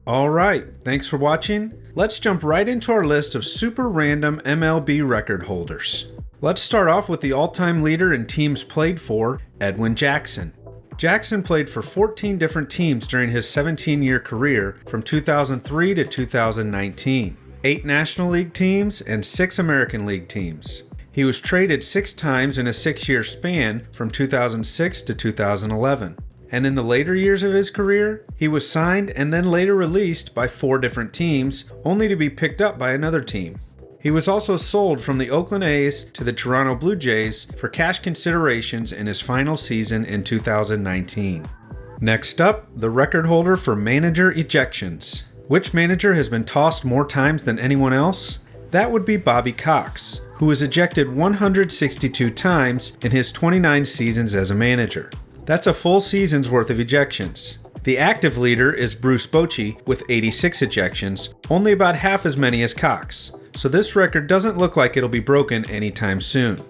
Alright, thanks for watching. Let's jump right into our list of super random MLB record holders. Let's start off with the all-time leader in teams played for, Edwin Jackson. Jackson played for 14 different teams during his 17-year career from 2003 to 2019. 8 National League teams and 6 American League teams. He was traded 6 times in a 6-year span from 2006 to 2011. And in the later years of his career, he was signed and then later released by 4 different teams, only to be picked up by another team. He was also sold from the Oakland A's to the Toronto Blue Jays for cash considerations in his final season in 2019. Next up, the record holder for manager ejections. Which manager has been tossed more times than anyone else? That would be Bobby Cox, who was ejected 162 times in his 29 seasons as a manager. That's a full season's worth of ejections. The active leader is Bruce Bochy with 86 ejections, only about half as many as Cox, so this record doesn't look like it'll be broken anytime soon.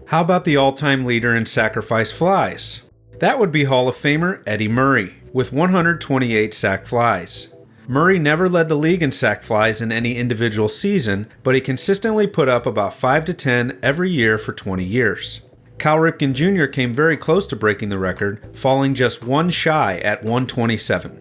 How about the all-time leader in sacrifice flies? That would be Hall of Famer Eddie Murray with 128 sac flies. Murray never led the league in sac flies in any individual season, but he consistently put up about 5 to 10 every year for 20 years. Cal Ripken Jr. came very close to breaking the record, falling just one shy at 127.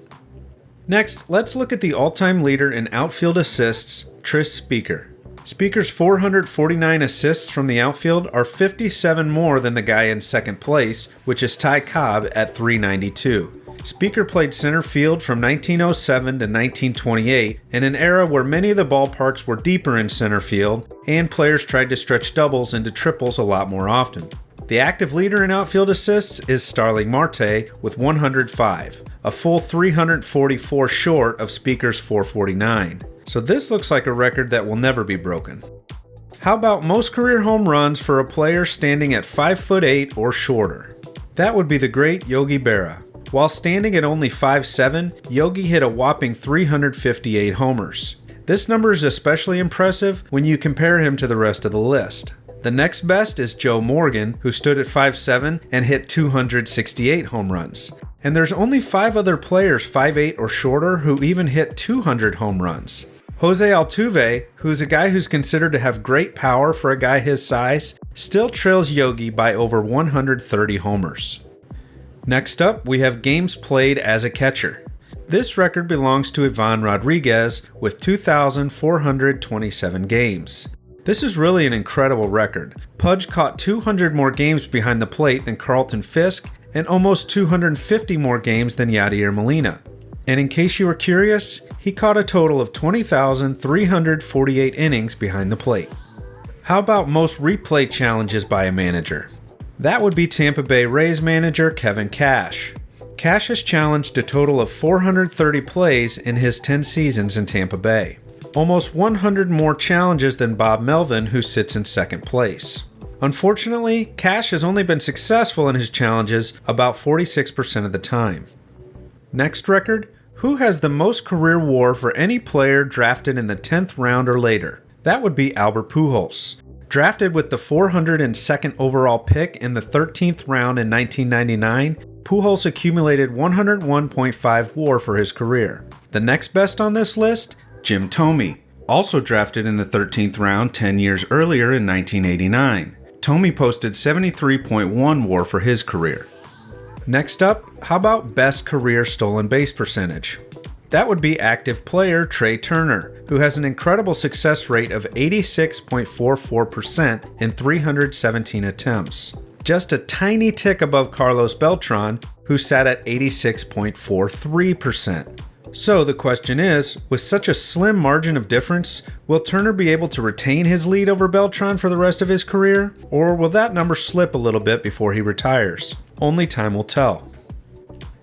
Next, let's look at the all-time leader in outfield assists, Tris Speaker. Speaker's 449 assists from the outfield are 57 more than the guy in second place, which is Ty Cobb at 392. Speaker played center field from 1907 to 1928, in an era where many of the ballparks were deeper in center field, and players tried to stretch doubles into triples a lot more often. The active leader in outfield assists is Starling Marte with 105, a full 344 short of Speaker's 449. So this looks like a record that will never be broken. How about most career home runs for a player standing at 5'8" or shorter? That would be the great Yogi Berra. While standing at only 5'7", Yogi hit a whopping 358 homers. This number is especially impressive when you compare him to the rest of the list. The next best is Joe Morgan, who stood at 5'7" and hit 268 home runs. And there's only 5 other players 5'8" or shorter who even hit 200 home runs. Jose Altuve, who's a guy who's considered to have great power for a guy his size, still trails Yogi by over 130 homers. Next up, we have games played as a catcher. This record belongs to Ivan Rodriguez with 2,427 games. This is really an incredible record. Pudge caught 200 more games behind the plate than Carlton Fisk and almost 250 more games than Yadier Molina. And in case you were curious, he caught a total of 20,348 innings behind the plate. How about most replay challenges by a manager? That would be Tampa Bay Rays manager Kevin Cash. Cash has challenged a total of 430 plays in his 10 seasons in Tampa Bay. Almost 100 more challenges than Bob Melvin, who sits in second place. Unfortunately, Cash has only been successful in his challenges about 46% of the time. Next record, who has the most career WAR for any player drafted in the 10th round or later? That would be Albert Pujols. Drafted with the 402nd overall pick in the 13th round in 1999, Pujols accumulated 101.5 WAR for his career. The next best on this list, Jim Thome, also drafted in the 13th round 10 years earlier in 1989. Thome posted 73.1 WAR for his career. Next up, how about best career stolen base percentage? That would be active player Trey Turner, who has an incredible success rate of 86.44% in 317 attempts. Just a tiny tick above Carlos Beltran, who sat at 86.43%. So the question is, with such a slim margin of difference, will Turner be able to retain his lead over Beltran for the rest of his career? Or will that number slip a little bit before he retires? Only time will tell.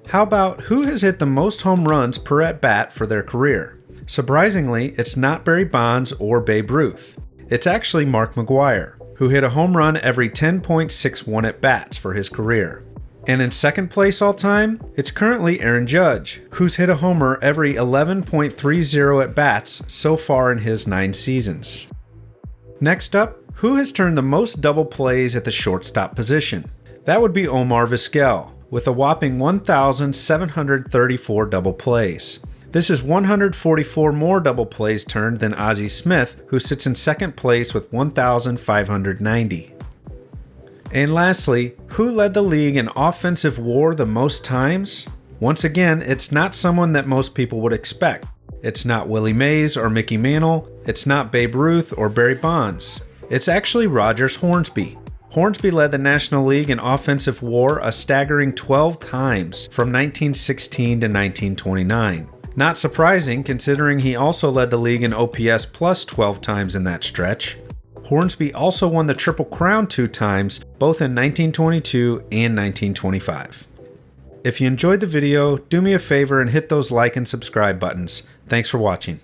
How about who has hit the most home runs per at-bat for their career? Surprisingly, it's not Barry Bonds or Babe Ruth. It's actually Mark McGwire, who hit a home run every 10.61 at-bats for his career. And in second place all time, it's currently Aaron Judge, who's hit a homer every 11.30 at-bats so far in his 9 seasons. Next up, who has turned the most double plays at the shortstop position? That would be Omar Vizquel, with a whopping 1,734 double plays. This is 144 more double plays turned than Ozzie Smith, who sits in second place with 1,590. And lastly, who led the league in offensive WAR the most times? Once again, it's not someone that most people would expect. It's not Willie Mays or Mickey Mantle. It's not Babe Ruth or Barry Bonds. It's actually Rogers Hornsby. Hornsby led the National League in offensive WAR a staggering 12 times from 1916 to 1929. Not surprising considering he also led the league in OPS plus 12 times in that stretch. Hornsby also won the Triple Crown 2 times, both in 1922 and 1925. If you enjoyed the video, do me a favor and hit those like and subscribe buttons. Thanks for watching.